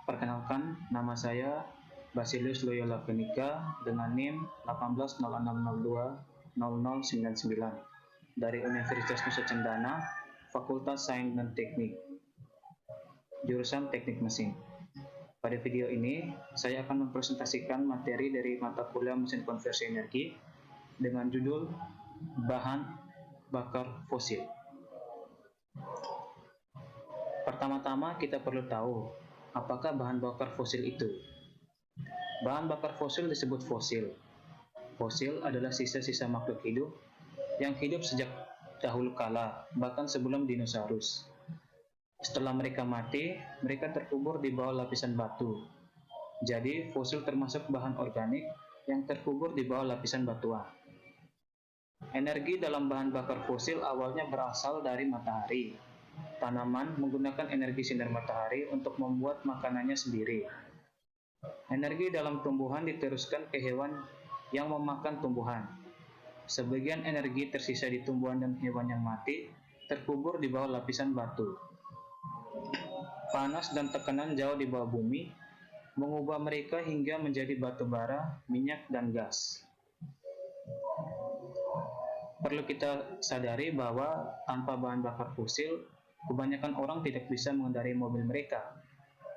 Perkenalkan, nama saya Basilius Loyola Penika dengan NIM 1806620099 dari Universitas Nusa Cendana, Fakultas Sains dan Teknik, jurusan Teknik Mesin. Pada video ini, saya akan mempresentasikan materi dari mata kuliah Mesin Konversi Energi dengan judul Bahan Bakar Fosil. Pertama-tama kita perlu tahu, apakah bahan bakar fosil itu? Bahan bakar fosil disebut fosil. Fosil adalah sisa-sisa makhluk hidup yang hidup sejak dahulu kala, bahkan sebelum dinosaurus. Setelah mereka mati, mereka terkubur di bawah lapisan batu. Jadi, fosil termasuk bahan organik yang terkubur di bawah lapisan batuan. Energi dalam bahan bakar fosil awalnya berasal dari matahari. Tanaman menggunakan energi sinar matahari untuk membuat makanannya sendiri. Energi dalam tumbuhan diteruskan ke hewan yang memakan tumbuhan. Sebagian energi tersisa di tumbuhan dan hewan yang mati terkubur di bawah lapisan batu. Panas dan tekanan jauh di bawah bumi mengubah mereka hingga menjadi batu bara, minyak, dan gas. Perlu kita sadari bahwa tanpa bahan bakar fosil, kebanyakan orang tidak bisa mengendarai mobil mereka.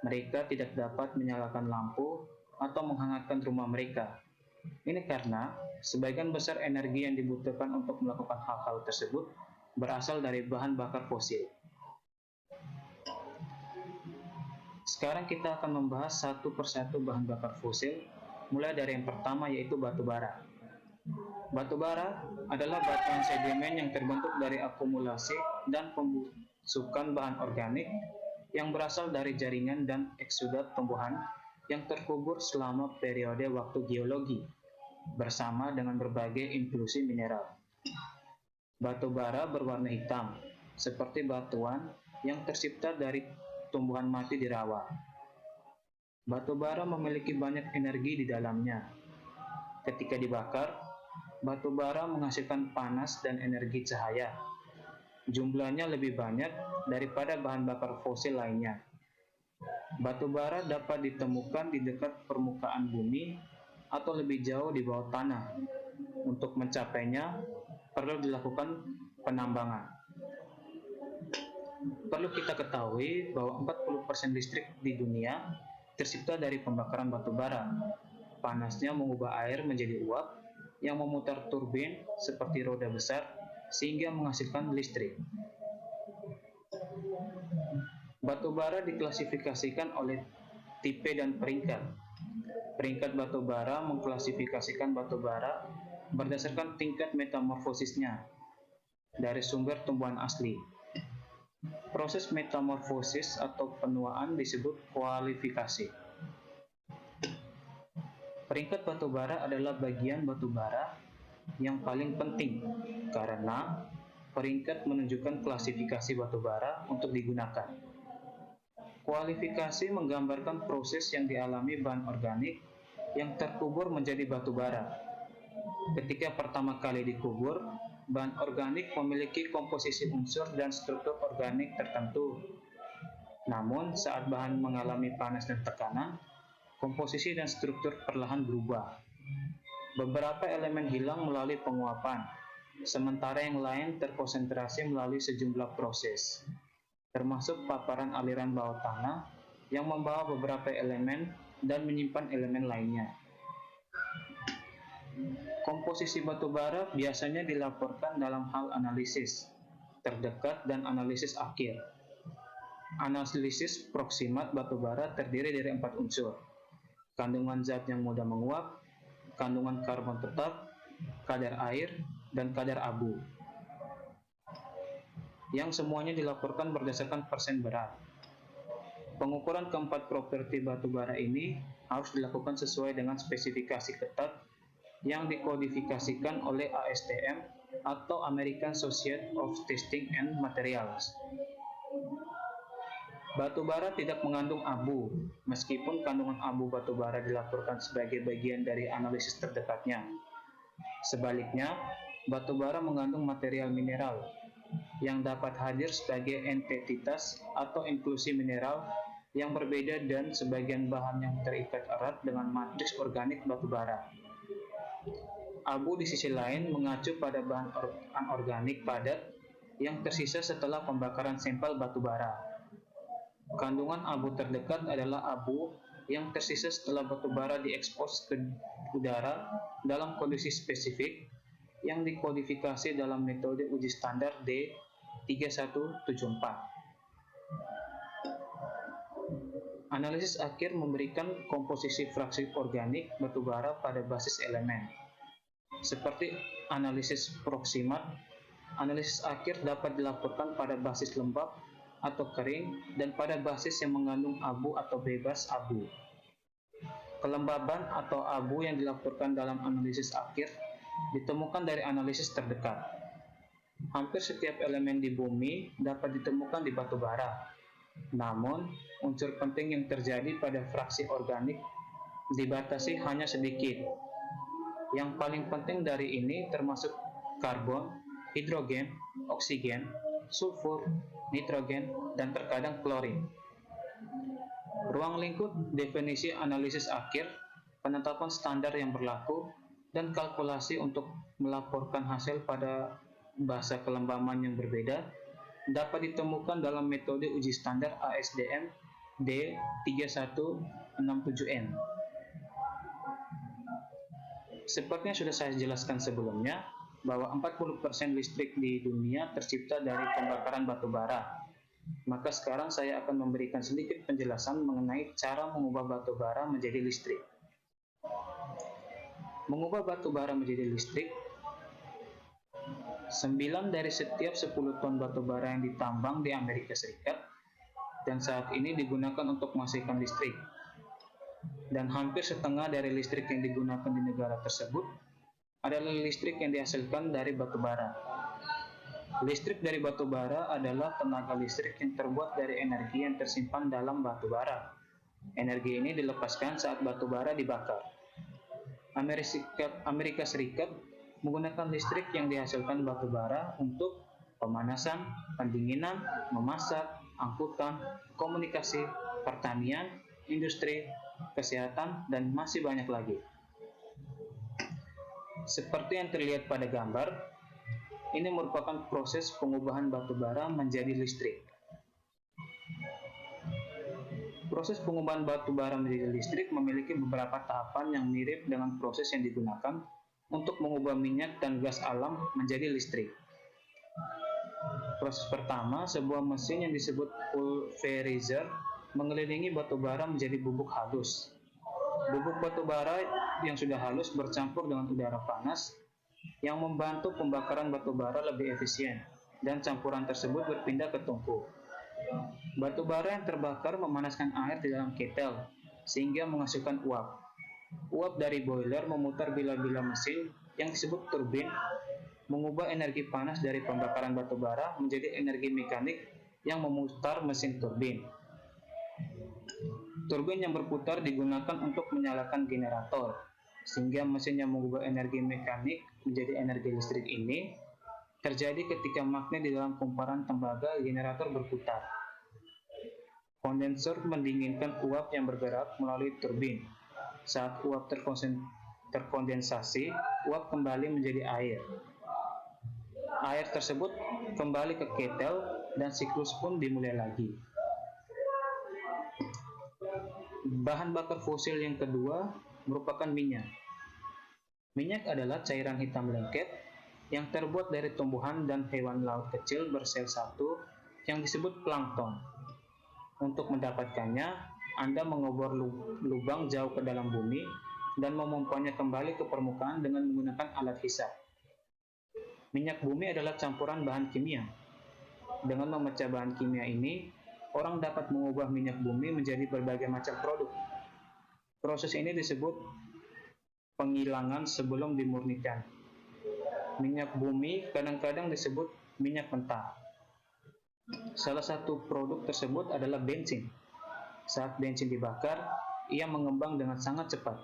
Mereka tidak dapat menyalakan lampu atau menghangatkan rumah mereka. Ini karena sebagian besar energi yang dibutuhkan untuk melakukan hal-hal tersebut berasal dari bahan bakar fosil. Sekarang kita akan membahas satu persatu bahan bakar fosil, mulai dari yang pertama yaitu batu bara. Batu bara adalah batuan sedimen yang terbentuk dari akumulasi dan pembusukan bahan organik yang berasal dari jaringan dan eksudat tumbuhan yang terkubur selama periode waktu geologi bersama dengan berbagai inklusi mineral. Batu bara berwarna hitam, seperti batuan yang tercipta dari tumbuhan mati di rawa. Batu bara memiliki banyak energi di dalamnya. Ketika dibakar, batu bara menghasilkan panas dan energi cahaya. Jumlahnya lebih banyak daripada bahan bakar fosil lainnya. Batu bara dapat ditemukan di dekat permukaan bumi atau lebih jauh di bawah tanah. Untuk mencapainya, perlu dilakukan penambangan. Perlu kita ketahui bahwa 40% listrik di dunia tercipta dari pembakaran batu bara. Panasnya mengubah air menjadi uap yang memutar turbin seperti roda besar sehingga menghasilkan listrik. Batu bara diklasifikasikan oleh tipe dan peringkat. Peringkat batu bara mengklasifikasikan batu bara berdasarkan tingkat metamorfosisnya dari sumber tumbuhan asli. Proses metamorfosis atau penuaan disebut kualifikasi. Peringkat batu bara adalah bagian batu bara yang paling penting karena peringkat menunjukkan klasifikasi batu bara untuk digunakan. Kualifikasi menggambarkan proses yang dialami bahan organik yang terkubur menjadi batu bara. Ketika pertama kali dikubur, bahan organik memiliki komposisi unsur dan struktur organik tertentu. Namun, saat bahan mengalami panas dan tekanan, komposisi dan struktur perlahan berubah. Beberapa elemen hilang melalui penguapan, sementara yang lain terkonsentrasi melalui sejumlah proses, termasuk paparan aliran bawah tanah yang membawa beberapa elemen dan menyimpan elemen lainnya. Komposisi batu bara biasanya dilaporkan dalam hal analisis terdekat dan analisis akhir. Analisis proksimat batu bara terdiri dari 4 unsur: kandungan zat yang mudah menguap, kandungan karbon tetap, kadar air, dan kadar abu, yang semuanya dilaporkan berdasarkan persen berat. Pengukuran keempat properti batu bara ini harus dilakukan sesuai dengan spesifikasi ketat yang dikodifikasikan oleh ASTM atau American Society of Testing and Materials. Batu bara tidak mengandung abu, meskipun kandungan abu batu bara dilaporkan sebagai bagian dari analisis terdekatnya. Sebaliknya, batu bara mengandung material mineral yang dapat hadir sebagai entitas atau inklusi mineral yang berbeda dan sebagian bahan yang terikat erat dengan matriks organik batu bara. Abu di sisi lain mengacu pada bahan anorganik padat yang tersisa setelah pembakaran sampel batu bara. Kandungan abu terdekat adalah abu yang tersisa setelah batu bara diekspos ke udara dalam kondisi spesifik yang dikodifikasi dalam metode uji standar D3174. Analisis akhir memberikan komposisi fraksi organik batu bara pada basis elemen. Seperti analisis proksimat, analisis akhir dapat dilakukan pada basis lembab atau kering dan pada basis yang mengandung abu atau bebas abu. Kelembaban atau abu yang dilaporkan dalam analisis akhir ditemukan dari analisis terdekat. Hampir setiap elemen di bumi dapat ditemukan di batu bara. Namun, unsur penting yang terjadi pada fraksi organik dibatasi hanya sedikit. Yang paling penting dari ini termasuk karbon, hidrogen, oksigen, sulfur, nitrogen, dan terkadang klorin. Ruang lingkup definisi analisis akhir, penetapan standar yang berlaku, dan kalkulasi untuk melaporkan hasil pada bahasa kelembaban yang berbeda dapat ditemukan dalam metode uji standar ASTM D3167N. Seperti yang sudah saya jelaskan sebelumnya, bahwa 40% listrik di dunia tercipta dari pembakaran batu bara. Maka sekarang saya akan memberikan sedikit penjelasan mengenai cara mengubah batu bara menjadi listrik. Mengubah batu bara menjadi listrik, 9 dari setiap 10 ton batu bara yang ditambang di Amerika Serikat dan saat ini digunakan untuk menghasilkan listrik. Dan hampir setengah dari listrik yang digunakan di negara tersebut adalah listrik yang dihasilkan dari batu bara. Listrik dari batu bara amerika tenaga listrik yang terbuat dari energi yang tersimpan dalam batu bara. Energi ini dilepaskan saat batu bara dibakar. Amerika Serikat menggunakan listrik yang dihasilkan batu bara untuk pemanasan, pendinginan, memasak, angkutan, komunikasi, pertanian, industri, kesehatan, dan masih banyak lagi. Seperti yang terlihat pada gambar, ini merupakan proses pengubahan batu bara menjadi listrik. Proses pengubahan batu bara menjadi listrik memiliki beberapa tahapan yang mirip dengan proses yang digunakan untuk mengubah minyak dan gas alam menjadi listrik. Proses pertama, sebuah mesin yang disebut pulverizer mengelilingi batu bara menjadi bubuk halus. Bubuk batu bara yang sudah halus bercampur dengan udara panas yang membantu pembakaran batu bara lebih efisien, dan campuran tersebut berpindah ke tungku. Batu bara yang terbakar memanaskan air di dalam ketel, sehingga menghasilkan uap. Uap dari boiler memutar bila-bila mesin yang disebut turbin, mengubah energi panas dari pembakaran batu bara menjadi energi mekanik yang memutar mesin turbin. Turbin yang berputar digunakan untuk menyalakan generator, sehingga mesin yang mengubah energi mekanik menjadi energi listrik ini terjadi ketika magnet di dalam kumparan tembaga generator berputar. Kondensor mendinginkan uap yang bergerak melalui turbin. Saat uap terkondensasi, uap kembali menjadi air. Air tersebut kembali ke ketel dan siklus pun dimulai lagi. Bahan bakar fosil yang kedua merupakan minyak. Minyak adalah cairan hitam lengket yang terbuat dari tumbuhan dan hewan laut kecil bersel satu yang disebut plankton. Untuk mendapatkannya, Anda mengobor lubang jauh ke dalam bumi dan memompanya kembali ke permukaan dengan menggunakan alat hisap. Minyak bumi adalah campuran bahan kimia. Dengan memecah bahan kimia ini, orang dapat mengubah minyak bumi menjadi berbagai macam produk. Proses ini disebut penghilangan sebelum dimurnikan. Minyak bumi kadang-kadang disebut minyak mentah. Salah satu produk tersebut adalah bensin. Saat bensin dibakar, ia mengembang dengan sangat cepat.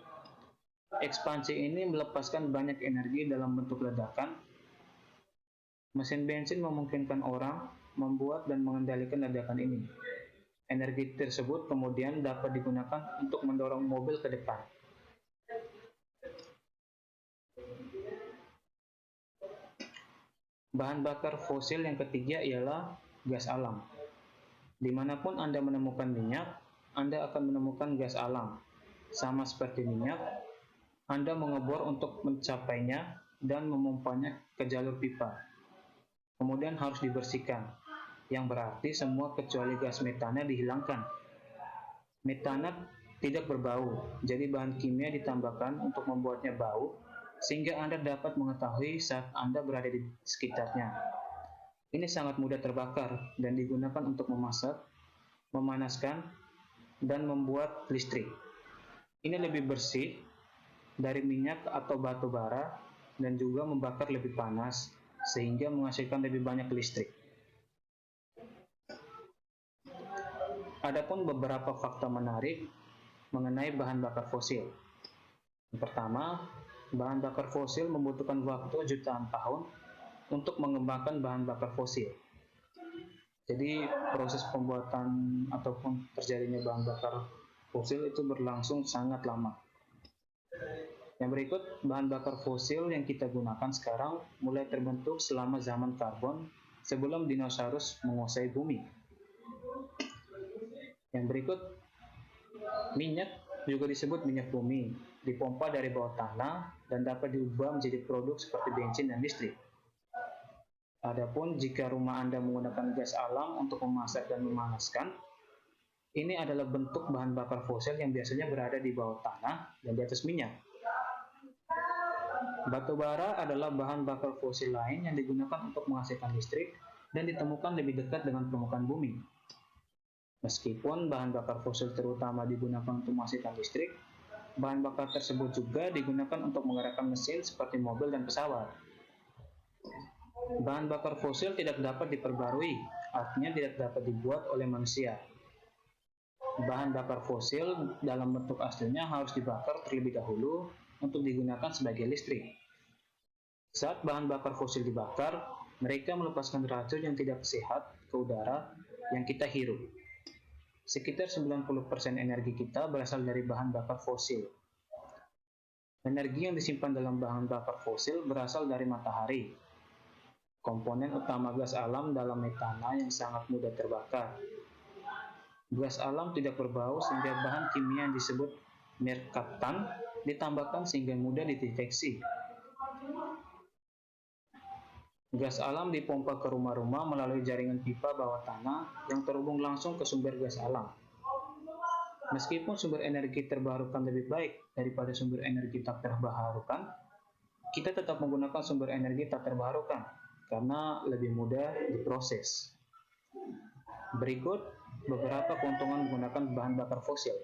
Ekspansi ini melepaskan banyak energi dalam bentuk ledakan. Mesin bensin memungkinkan orang membuat dan mengendalikan ledakan ini. Energi tersebut kemudian dapat digunakan untuk mendorong mobil ke depan. Bahan bakar fosil yang ketiga ialah gas alam. Dimanapun Anda menemukan minyak, Anda akan menemukan gas alam. Sama seperti minyak, Anda mengebor untuk mencapainya dan memompanya ke jalur pipa. Kemudian harus dibersihkan, yang berarti semua kecuali gas metana dihilangkan. Metana tidak berbau, jadi bahan kimia ditambahkan untuk membuatnya bau, sehingga Anda dapat mengetahui saat Anda berada di sekitarnya. Ini sangat mudah terbakar dan digunakan untuk memasak, memanaskan, dan membuat listrik. Ini lebih bersih dari minyak atau batu bara dan juga membakar lebih panas, sehingga menghasilkan lebih banyak listrik. Adapun beberapa fakta menarik mengenai bahan bakar fosil. Yang pertama, bahan bakar fosil membutuhkan waktu jutaan tahun untuk mengembangkan bahan bakar fosil. Jadi proses pembuatan ataupun terjadinya bahan bakar fosil itu berlangsung sangat lama. Yang berikut, bahan bakar fosil yang kita gunakan sekarang mulai terbentuk selama zaman karbon sebelum dinosaurus menguasai bumi. Yang berikut, minyak juga disebut minyak bumi, dipompa dari bawah tanah dan dapat diubah menjadi produk seperti bensin dan listrik. Adapun jika rumah Anda menggunakan gas alam untuk memasak dan memanaskan, ini adalah bentuk bahan bakar fosil yang biasanya berada di bawah tanah dan di atas minyak. Batu bara adalah bahan bakar fosil lain yang digunakan untuk menghasilkan listrik dan ditemukan lebih dekat dengan permukaan bumi. Meskipun bahan bakar fosil terutama digunakan untuk menghasilkan listrik, bahan bakar tersebut juga digunakan untuk menggerakkan mesin seperti mobil dan pesawat. Bahan bakar fosil tidak dapat diperbarui, artinya tidak dapat dibuat oleh manusia. Bahan bakar fosil dalam bentuk aslinya harus dibakar terlebih dahulu untuk digunakan sebagai listrik. Saat bahan bakar fosil dibakar, mereka melepaskan racun yang tidak sehat ke udara yang kita hirup. Sekitar 90% energi kita berasal dari bahan bakar fosil. Energi yang disimpan dalam bahan bakar fosil berasal dari matahari, komponen utama gas alam dalam metana yang sangat mudah terbakar. Gas alam tidak berbau sehingga bahan kimia yang disebut merkaptan ditambahkan sehingga mudah dideteksi. Gas alam dipompa ke rumah-rumah melalui jaringan pipa bawah tanah yang terhubung langsung ke sumber gas alam. Meskipun sumber energi terbarukan lebih baik daripada sumber energi tak terbarukan, kita tetap menggunakan sumber energi tak terbarukan karena lebih mudah diproses. Berikut beberapa keuntungan menggunakan bahan bakar fosil.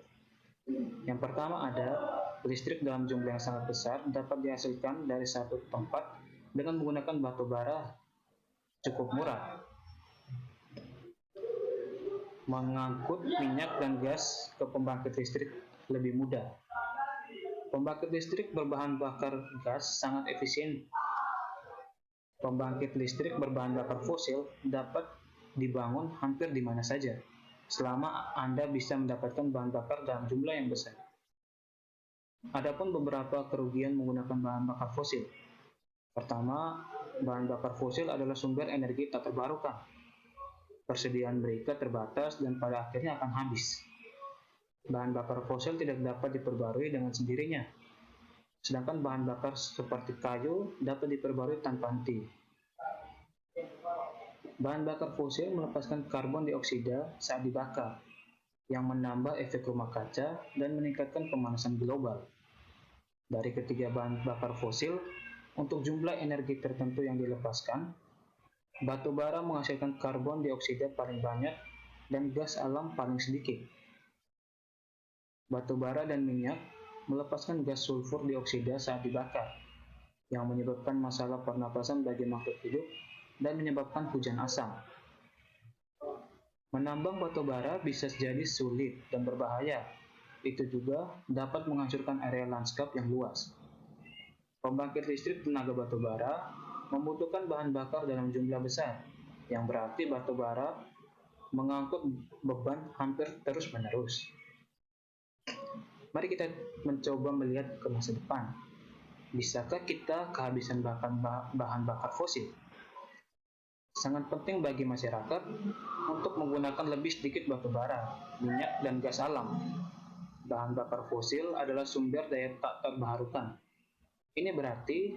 Yang pertama ada listrik dalam jumlah yang sangat besar dapat dihasilkan dari satu tempat dengan menggunakan batu bara cukup murah. Mengangkut minyak dan gas ke pembangkit listrik lebih mudah. Pembangkit listrik berbahan bakar gas sangat efisien. Pembangkit listrik berbahan bakar fosil dapat dibangun hampir di mana saja, selama Anda bisa mendapatkan bahan bakar dalam jumlah yang besar. Adapun beberapa kerugian menggunakan bahan bakar fosil. Pertama, bahan bakar fosil adalah sumber energi tak terbarukan. Persediaan mereka terbatas dan pada akhirnya akan habis. Bahan bakar fosil tidak dapat diperbarui dengan sendirinya. Sedangkan bahan bakar seperti kayu dapat diperbarui tanpa henti. Bahan bakar fosil melepaskan karbon dioksida saat dibakar, yang menambah efek rumah kaca dan meningkatkan pemanasan global. Dari ketiga bahan bakar fosil, untuk jumlah energi tertentu yang dilepaskan, batu bara menghasilkan karbon dioksida paling banyak dan gas alam paling sedikit. Batu bara dan minyak melepaskan gas sulfur dioksida saat dibakar, yang menyebabkan masalah pernapasan bagi makhluk hidup dan menyebabkan hujan asam. Menambang batu bara bisa jadi sulit dan berbahaya. Itu juga dapat menghancurkan area lanskap yang luas. Pembangkit listrik tenaga batu bara membutuhkan bahan bakar dalam jumlah besar, yang berarti batu bara mengangkut beban hampir terus-menerus. Mari kita mencoba melihat ke masa depan. Bisakah kita kehabisan bahan bakar fosil? Sangat penting bagi masyarakat untuk menggunakan lebih sedikit batu bara, minyak, dan gas alam. Bahan bakar fosil adalah sumber daya tak terbarukan. Ini berarti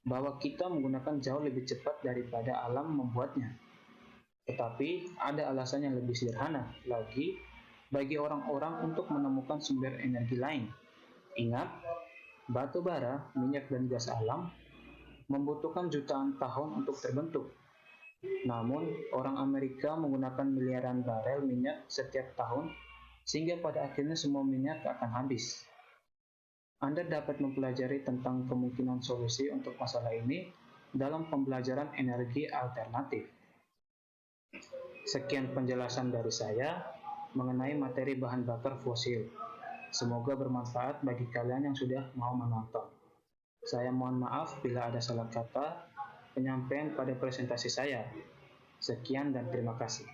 bahwa kita menggunakan jauh lebih cepat daripada alam membuatnya. Tetapi ada alasan yang lebih sederhana lagi bagi orang-orang untuk menemukan sumber energi lain. Ingat, batu bara, minyak, dan gas alam membutuhkan jutaan tahun untuk terbentuk. Namun, orang Amerika menggunakan miliaran barel minyak setiap tahun, sehingga pada akhirnya semua minyak akan habis. Anda dapat mempelajari tentang kemungkinan solusi untuk masalah ini dalam pembelajaran energi alternatif. Sekian penjelasan dari saya mengenai materi bahan bakar fosil. Semoga bermanfaat bagi kalian yang sudah mau menonton. Saya mohon maaf bila ada salah kata penyampaian pada presentasi saya. Sekian dan terima kasih.